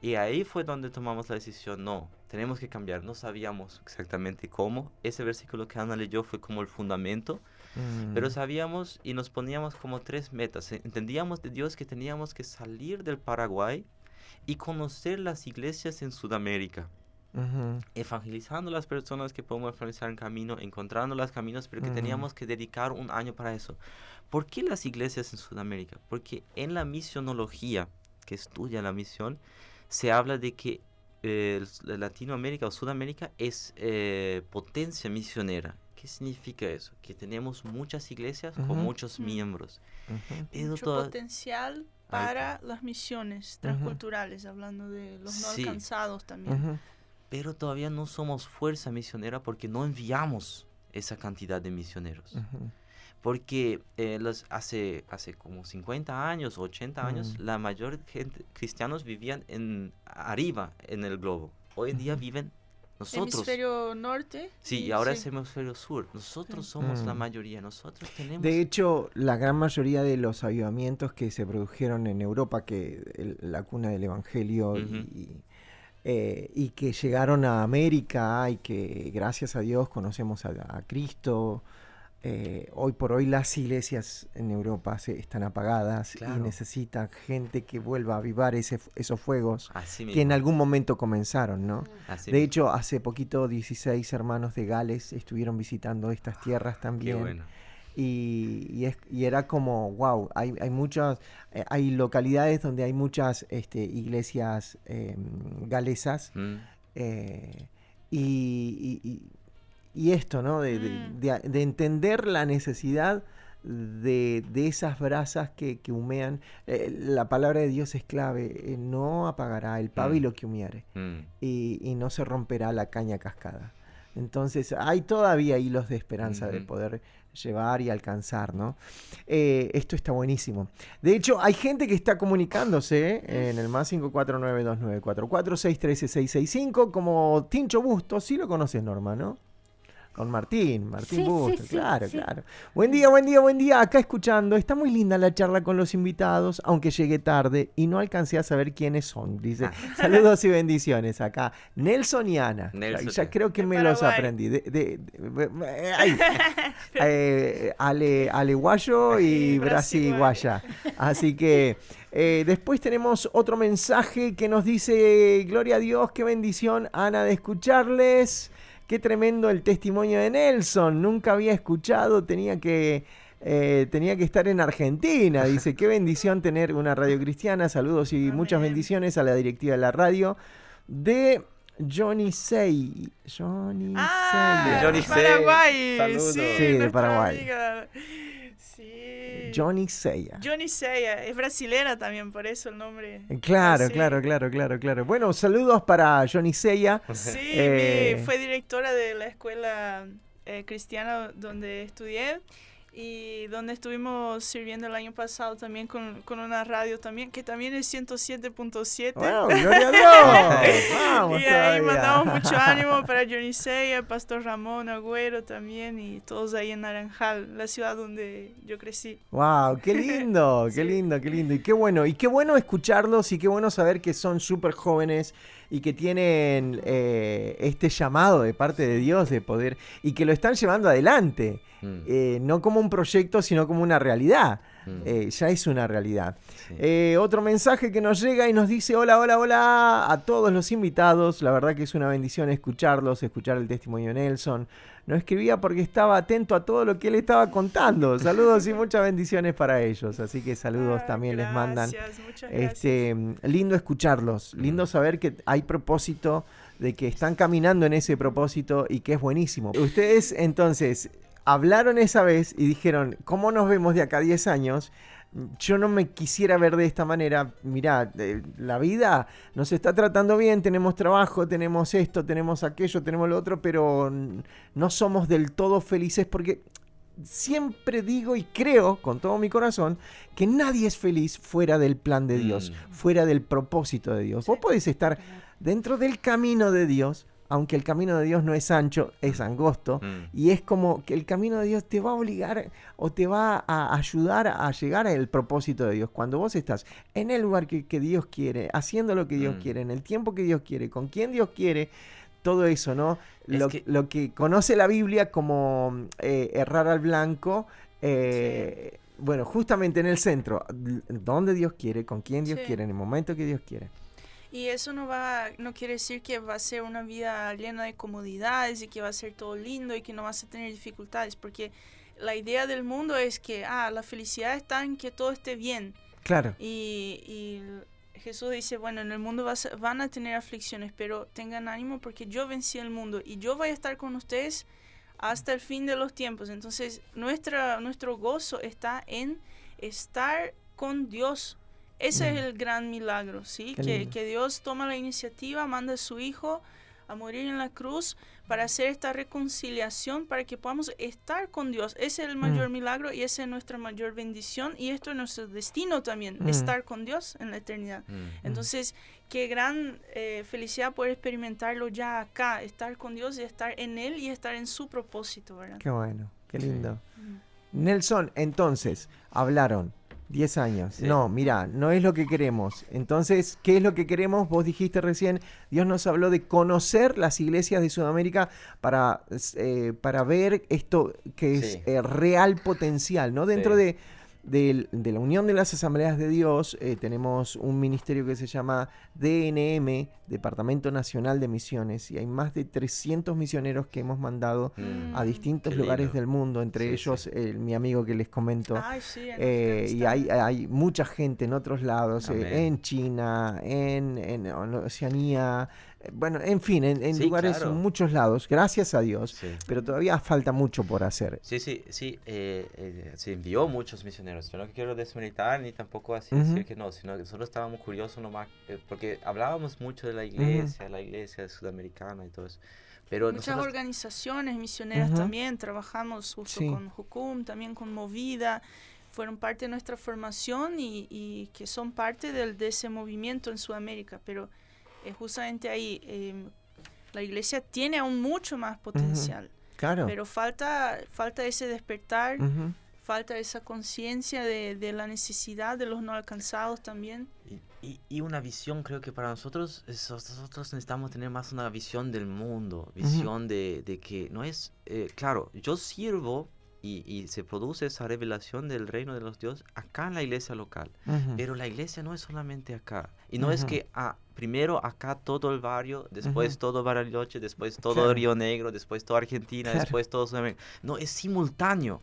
Y ahí fue donde tomamos la decisión, no, tenemos que cambiar. No sabíamos exactamente cómo. Ese versículo que Ana leyó fue como el fundamento, pero sabíamos y nos poníamos como 3 metas. Entendíamos de Dios que teníamos que salir del Paraguay y conocer las iglesias en Sudamérica. Evangelizando a las personas que podemos evangelizar en camino, encontrando los caminos, pero que teníamos que dedicar un año para eso. ¿Por qué las iglesias en Sudamérica? Porque en la misionología, que estudia la misión, se habla de que Latinoamérica o Sudamérica es potencia misionera. ¿Qué significa eso? Que tenemos muchas iglesias con muchos miembros. Mucho potencial para las misiones transculturales, hablando de los no alcanzados también. Pero todavía no somos fuerza misionera porque no enviamos esa cantidad de misioneros. Porque hace como 50 años, 80 años, la mayor gente, cristianos vivían arriba en el globo. Hoy en día viven nosotros. Hemisferio norte. Sí, y ahora es hemisferio sur. Nosotros somos la mayoría, nosotros tenemos... De hecho, la gran mayoría de los avivamientos que se produjeron en Europa, la cuna del Evangelio y que llegaron a América y que gracias a Dios conocemos a Cristo... hoy por hoy las iglesias en Europa están apagadas y necesitan gente que vuelva a avivar esos fuegos que en algún momento comenzaron, ¿no? De hecho, hace poquito 16 hermanos de Gales estuvieron visitando estas tierras también. Qué bueno. Y era como, wow, hay localidades donde hay muchas iglesias galesas y esto, ¿no? De entender la necesidad de esas brasas que humean. La palabra de Dios es clave. No apagará el pábilo que humeare. Y no se romperá la caña cascada. Entonces, hay todavía hilos de esperanza de poder llevar y alcanzar, ¿no? Esto está buenísimo. De hecho, hay gente que está comunicándose en el más 549-2944-613-665 como Tincho Bustos. Sí lo conoces, Norma, ¿no? Con Martín Bustos, claro. Buen día. Acá escuchando. Está muy linda la charla con los invitados, aunque llegué tarde y no alcancé a saber quiénes son. Dice, saludos y bendiciones acá. Nelson y Ana. Ya creo que me los aprendí. Ale Guayo y Brasil Guaya. Así que después tenemos otro mensaje que nos dice, gloria a Dios, qué bendición, Ana, de escucharles. Qué tremendo el testimonio de Nelson. Nunca había escuchado, tenía que estar en Argentina. Dice, qué bendición tener una radio cristiana. Saludos y muchas bendiciones a la directiva de la radio de Johnny Say. De Paraguay. Saludos. Sí, de Paraguay. Amiga. Sí. Johnny Seya. Es brasilera también, por eso el nombre. Claro. Bueno, saludos para Johnny Seya. Sí, fue directora de la escuela cristiana donde estudié y donde estuvimos sirviendo el año pasado también con una radio también, que también es 107.7. ¡Wow! ¡Gloria a Dios! Vamos y ahí mandamos mucho ánimo para Johnny Seya, Pastor Ramón Agüero también y todos ahí en Naranjal, la ciudad donde yo crecí. ¡Wow! ¡Qué lindo! ¡Qué lindo! Y qué bueno escucharlos y qué bueno saber que son súper jóvenes y que tienen este llamado de parte de Dios de poder, y que lo están llevando adelante, no como un proyecto, sino como una realidad. Ya es una realidad. Sí. Otro mensaje que nos llega y nos dice: hola, hola, hola a todos los invitados. La verdad que es una bendición escucharlos, escuchar el testimonio de Nelson. Nos escribía porque estaba atento a todo lo que él estaba contando. Saludos y muchas bendiciones para ellos. Así que saludos también les mandan. Muchas gracias. Lindo escucharlos, lindo saber que hay propósito, de que están caminando en ese propósito y que es buenísimo. Ustedes entonces hablaron esa vez y dijeron: ¿cómo nos vemos de acá a 10 años? Yo no me quisiera ver de esta manera. Mirá, la vida nos está tratando bien, tenemos trabajo, tenemos esto, tenemos aquello, tenemos lo otro, pero no somos del todo felices, porque siempre digo y creo con todo mi corazón que nadie es feliz fuera del plan de Dios, fuera del propósito de Dios. Vos podés estar dentro del camino de Dios, aunque el camino de Dios no es ancho, es angosto, y es como que el camino de Dios te va a obligar o te va a ayudar a llegar al propósito de Dios. Cuando vos estás en el lugar que Dios quiere, haciendo lo que Dios quiere, en el tiempo que Dios quiere, con quien Dios quiere, todo eso, ¿no? Lo que conoce la Biblia como errar al blanco, bueno, justamente en el centro, donde Dios quiere, con quien Dios quiere, en el momento que Dios quiere. Y eso no quiere decir que va a ser una vida llena de comodidades y que va a ser todo lindo y que no vas a tener dificultades, porque la idea del mundo es que la felicidad está en que todo esté bien. Claro. Y Jesús dice: bueno, en el mundo van a tener aflicciones, pero tengan ánimo porque yo vencí el mundo y yo voy a estar con ustedes hasta el fin de los tiempos. Entonces, nuestro gozo está en estar con Dios. Ese es el gran milagro, ¿sí? Que Dios toma la iniciativa, manda a su Hijo a morir en la cruz para hacer esta reconciliación, para que podamos estar con Dios. Ese es el mayor milagro y esa es nuestra mayor bendición, y esto es nuestro destino también, estar con Dios en la eternidad. Entonces, qué gran felicidad poder experimentarlo ya acá, estar con Dios y estar en Él y estar en su propósito, ¿verdad? Qué bueno, qué lindo. Nelson, entonces, hablaron 10 años. Sí. No, mira, no es lo que queremos. Entonces, ¿qué es lo que queremos? Vos dijiste recién, Dios nos habló de conocer las iglesias de Sudamérica para ver esto que es real potencial, ¿no? Dentro de la Unión de las Asambleas de Dios tenemos un ministerio que se llama DNM, Departamento Nacional de Misiones, y hay más de 300 misioneros que hemos mandado a distintos lugares del mundo, entre ellos mi amigo que les comento. Y hay mucha gente en otros lados, en China, en Oceanía, bueno, en fin, en lugares, en muchos lados, gracias a Dios, pero todavía falta mucho por hacer. Se envió muchos misioneros. Yo no quiero desmilitar ni tampoco así decir que no, sino que solo estábamos curiosos nomás, porque hablábamos mucho de la iglesia sudamericana y todo eso. Pero muchas organizaciones misioneras también, trabajamos justo con Jucum, también con Movida, fueron parte de nuestra formación y que son parte de ese movimiento en Sudamérica, pero justamente ahí la iglesia tiene aún mucho más potencial, pero falta ese despertar, falta esa conciencia de la necesidad de los no alcanzados también. Y una visión, creo que para nosotros necesitamos tener más una visión del mundo, visión de que no es, claro, yo sirvo y se produce esa revelación del reino de los dioses acá en la iglesia local, pero la iglesia no es solamente acá, y no es que primero acá todo el barrio, después todo Bariloche, después todo Río Negro, después toda Argentina, después todo Sudamérica. No, es simultáneo.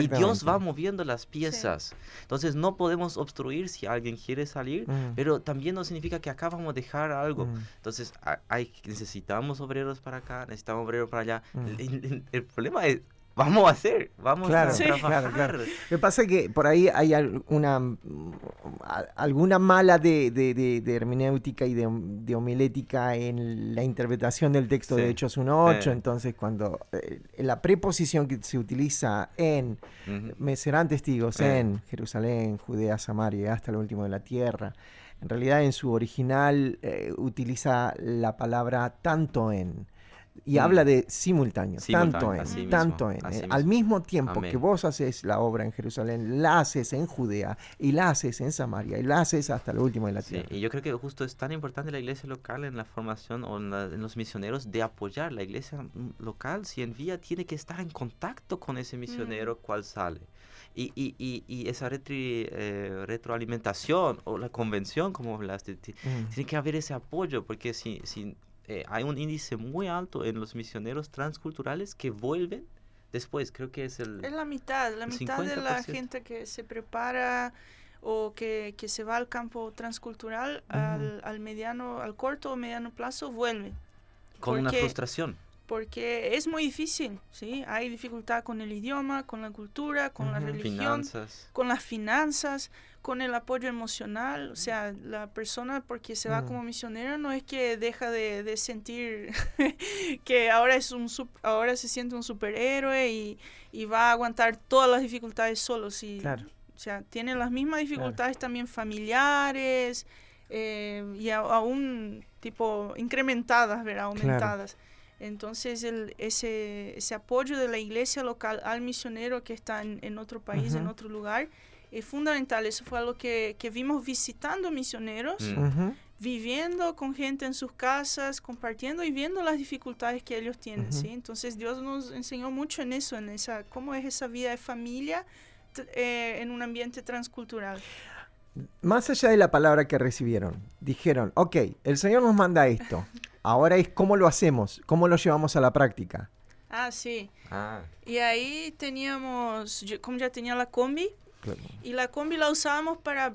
Y Dios va moviendo las piezas. Entonces no podemos obstruir si alguien quiere salir, pero también no significa que acá vamos a dejar algo. Entonces necesitamos obreros para acá, necesitamos obreros para allá. El problema es, vamos a trabajar. Claro. Lo que pasa es que por ahí hay alguna mala de hermenéutica y de homilética en la interpretación del texto de Hechos 1:8. Entonces, cuando la preposición que se utiliza en me serán testigos en Jerusalén, Judea, Samaria, hasta lo último de la tierra, en realidad en su original utiliza la palabra tanto en. Y habla de simultáneo, Simultáneo, así tanto mismo, así al mismo. mismo tiempo Amén. que vos haces la obra en Jerusalén, la haces en Judea, y la haces en Samaria, y la haces hasta lo último de la Sí, tierra. y yo creo que justo es tan importante la iglesia local en la formación o en los misioneros de apoyar. La iglesia local, si envía, tiene que estar en contacto con ese misionero cual sale. Y esa retroalimentación o la convención, como hablaste, tiene que haber ese apoyo, porque si hay un índice muy alto en los misioneros transculturales que vuelven después, creo que es Es la mitad de la 50%. gente que se prepara o que se va al campo transcultural al corto o mediano plazo vuelve. Con una Porque- frustración. Porque es muy difícil, ¿sí? Hay dificultad con el idioma, con la cultura, con la religión, Finanzas. con las finanzas, con el apoyo emocional. O sea, la persona porque se va como misionero no es que deja de sentir que ahora ahora se siente un superhéroe y va a aguantar todas las dificultades solo. Sí. Claro. O sea, tiene las mismas dificultades también familiares y aún tipo incrementadas, ¿verdad? Aumentadas. Entonces ese apoyo de la iglesia local al misionero que está en otro país, en otro lugar, es fundamental. Eso fue algo que vimos visitando misioneros, viviendo con gente en sus casas, compartiendo y viendo las dificultades que ellos tienen, ¿sí? Entonces Dios nos enseñó mucho en eso, cómo es esa vida de familia en un ambiente transcultural. Más allá de la palabra que recibieron, dijeron, ok, el Señor nos manda esto. Ahora es cómo lo hacemos, cómo lo llevamos a la práctica. Ah, sí. Ah, Y ahí como ya tenía la combi, Claro. y la combi la usábamos para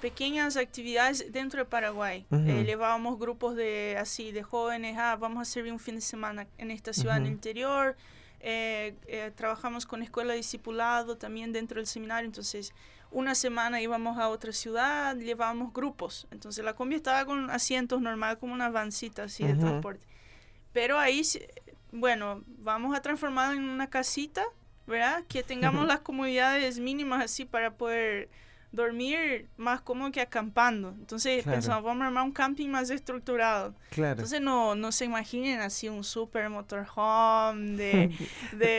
pequeñas actividades dentro de Paraguay. Llevábamos grupos de jóvenes, vamos a servir un fin de semana en esta ciudad en el interior. Trabajamos con escuela de discipulado también dentro del seminario, entonces una semana íbamos a otra ciudad, llevábamos grupos. Entonces la combi estaba con asientos normal, como una vancita así de transporte. Pero ahí, bueno, vamos a transformarlo en una casita, ¿verdad? Que tengamos las comodidades mínimas así para poder dormir más cómodo que acampando. Entonces pensamos, vamos a armar un camping más estructurado. Claro. Entonces no se imaginen así un super motorhome de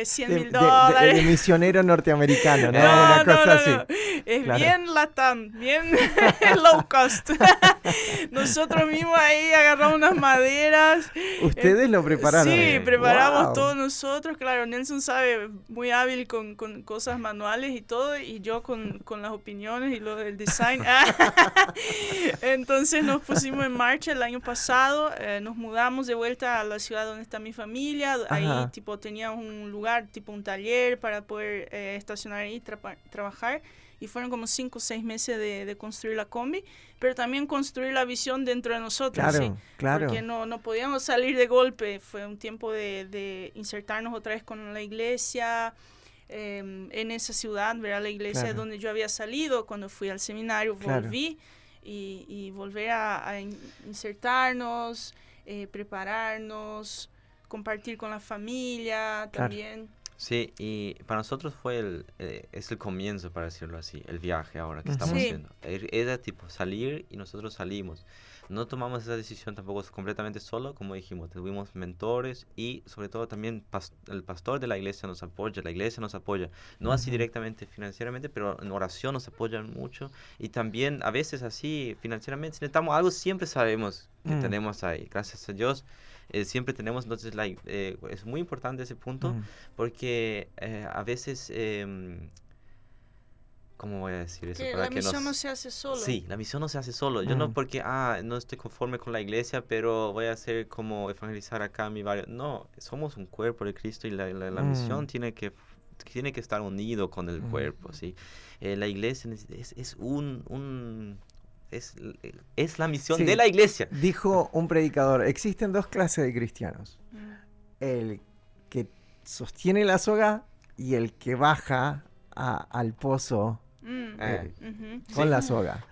$100,000. De misionero norteamericano, ¿no? Una cosa así. Es Claro. bien LATAM, bien low cost. Nosotros mismos ahí agarramos unas maderas. Ustedes lo prepararon. Sí, preparamos Wow. todos nosotros. Claro, Nelson sabe, muy hábil con cosas manuales y todo, y yo con las opiniones y lo del design. Entonces nos pusimos en marcha el año pasado, nos mudamos de vuelta a la ciudad donde está mi familia. Ahí tipo teníamos un lugar, tipo un taller para poder estacionar ahí y trabajar. Y fueron como 5 o 6 meses de construir la combi, pero también construir la visión dentro de nosotros. Claro, ¿sí? claro. Porque no podíamos salir de golpe. Fue un tiempo de insertarnos otra vez con la iglesia en esa ciudad, ¿verdad? La iglesia donde yo había salido cuando fui al seminario, volví y volver a insertarnos, prepararnos, compartir con la familia también. sí, y para nosotros fue es el comienzo, para decirlo así, el viaje ahora que estamos haciendo. Era tipo salir y nosotros salimos. No tomamos esa decisión tampoco completamente solo, como dijimos, tuvimos mentores y sobre todo también el pastor de la iglesia nos apoya, la iglesia nos apoya, no así directamente financieramente, pero en oración nos apoyan mucho y también a veces así financieramente, si necesitamos algo siempre sabemos que tenemos ahí, gracias a Dios. Siempre tenemos, entonces es muy importante ese punto porque a veces, ¿cómo voy a decir eso? Que Para la que misión no se hace solo. Sí, la misión no se hace solo. Yo no porque, no estoy conforme con la iglesia, pero voy a hacer como evangelizar acá a mi barrio. No, somos un cuerpo de Cristo y la misión tiene que estar unido con el cuerpo, ¿sí? La iglesia es la misión de la iglesia. Dijo un predicador, existen 2 clases de cristianos. El que sostiene la soga y el que baja al pozo con la soga.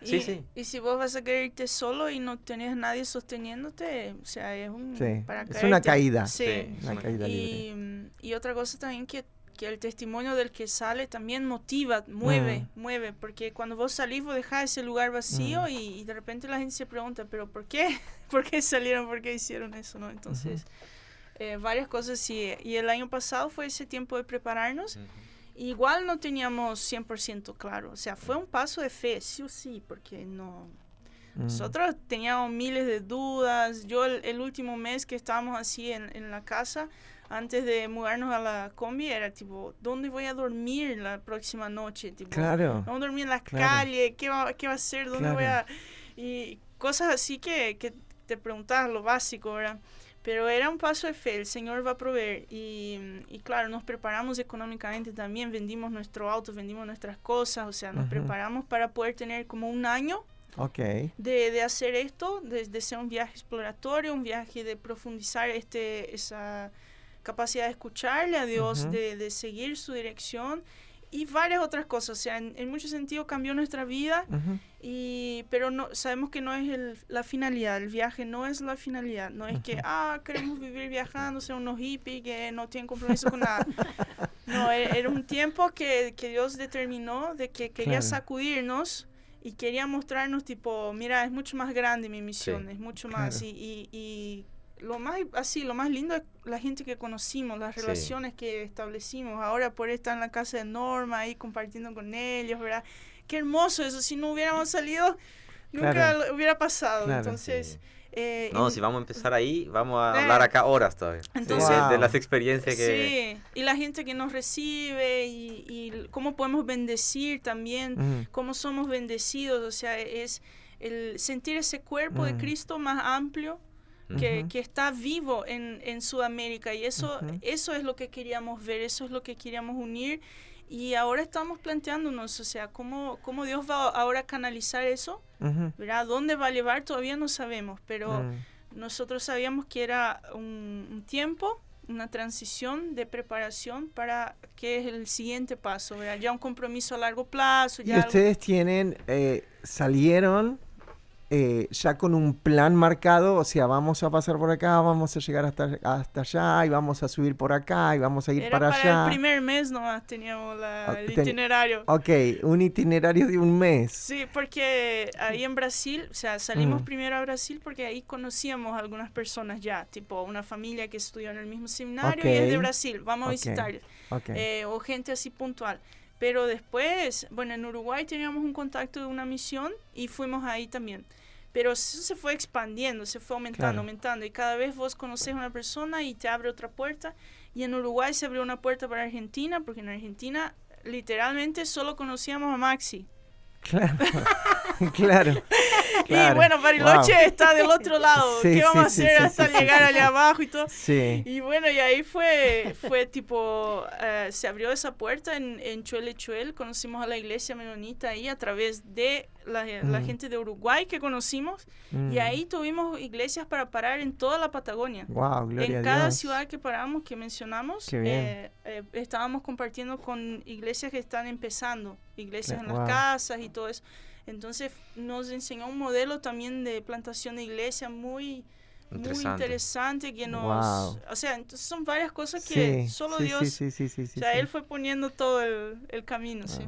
Y si vos vas a querer irte solo y no tenés nadie sosteniéndote, o sea, es una caída. Sí. Una caída libre. Y otra cosa también que el testimonio del que sale también motiva, mueve, porque cuando vos salís vos dejás ese lugar vacío y de repente la gente se pregunta, pero ¿por qué? ¿Por qué salieron? ¿Por qué hicieron eso? ¿No? Entonces, varias cosas y el año pasado fue ese tiempo de prepararnos. Ujú. Igual no teníamos 100% claro, o sea, fue un paso de fe, sí o sí, porque no... Nosotros teníamos miles de dudas. Yo el último mes que estábamos así en la casa, antes de mudarnos a la combi, era tipo, ¿dónde voy a dormir la próxima noche? Tipo, Claro. ¿dónde dormir en la Claro. calle? ¿Qué va a hacer? ¿Dónde voy a...? Claro. Y cosas así que te preguntabas lo básico, ¿verdad? Pero era un paso de fe, el Señor va a proveer. Y claro, nos preparamos económicamente también, vendimos nuestro auto, vendimos nuestras cosas, o sea, nos preparamos para poder tener como un año Ok. de hacer esto, de ser un viaje exploratorio, un viaje de profundizar esa capacidad de escucharle a Dios, de seguir su dirección y varias otras cosas. O sea, en muchos sentidos cambió nuestra vida, pero no, sabemos que no es la finalidad, el viaje no es la finalidad, no es que, queremos vivir viajando, ser unos hippies que no tienen compromiso con nada. No, era un tiempo que Dios determinó de que quería sacudirnos y quería mostrarnos tipo, mira, es mucho más grande mi misión, es mucho más. Y lo más lindo es la gente que conocimos, las relaciones que establecimos. Ahora por estar en la casa de Norma, ahí compartiendo con ellos, ¿verdad? Qué hermoso eso, si no hubiéramos salido, nunca hubiera pasado. Claro. Entonces... No, si vamos a empezar ahí, vamos a hablar acá horas todavía. Entonces, de las experiencias que... Sí, y la gente que nos recibe y cómo podemos bendecir también, cómo somos bendecidos, o sea, es el sentir ese cuerpo de Cristo más amplio que está vivo en Sudamérica y eso es lo que queríamos ver, eso es lo que queríamos unir y ahora estamos planteándonos, o sea, cómo Dios va ahora a canalizar eso, ¿verdad? ¿Dónde va a llevar? Todavía no sabemos, pero nosotros sabíamos que era un tiempo, una transición de preparación para que es el siguiente paso, ¿verdad? Ya un compromiso a largo plazo. Y ustedes salieron ya con un plan marcado, o sea, vamos a pasar por acá, vamos a llegar hasta allá, y vamos a subir por acá, y vamos a ir para allá. Para el primer mes nomás teníamos el itinerario. Ok, un itinerario de un mes. Sí, porque ahí en Brasil, o sea, salimos primero a Brasil porque ahí conocíamos a algunas personas ya, tipo una familia que estudió en el mismo seminario y es de Brasil, vamos a visitarles. O gente así puntual. Pero después, bueno, en Uruguay teníamos un contacto de una misión y fuimos ahí también. Pero eso se fue expandiendo, se fue aumentando. Y cada vez vos conocés a una persona y te abre otra puerta. Y en Uruguay se abrió una puerta para Argentina, porque en Argentina literalmente solo conocíamos a Maxi. Claro. Y bueno, Bariloche está del otro lado. ¿Qué vamos a hacer hasta llegar allá abajo y todo? Sí. Y bueno, y ahí fue tipo, se abrió esa puerta en Chuel. Conocimos a la iglesia menonita ahí a través de la gente de Uruguay que conocimos. Y ahí tuvimos iglesias para parar en toda la Patagonia. Wow, gloria a Dios. En cada ciudad que paramos, que mencionamos, estábamos compartiendo con iglesias que están empezando, iglesias en las casas y todo eso. Entonces nos enseñó un modelo también de plantación de iglesia muy interesante que nos... O sea, entonces son varias cosas que solo Dios... O sea, Él fue poniendo todo el camino, sí.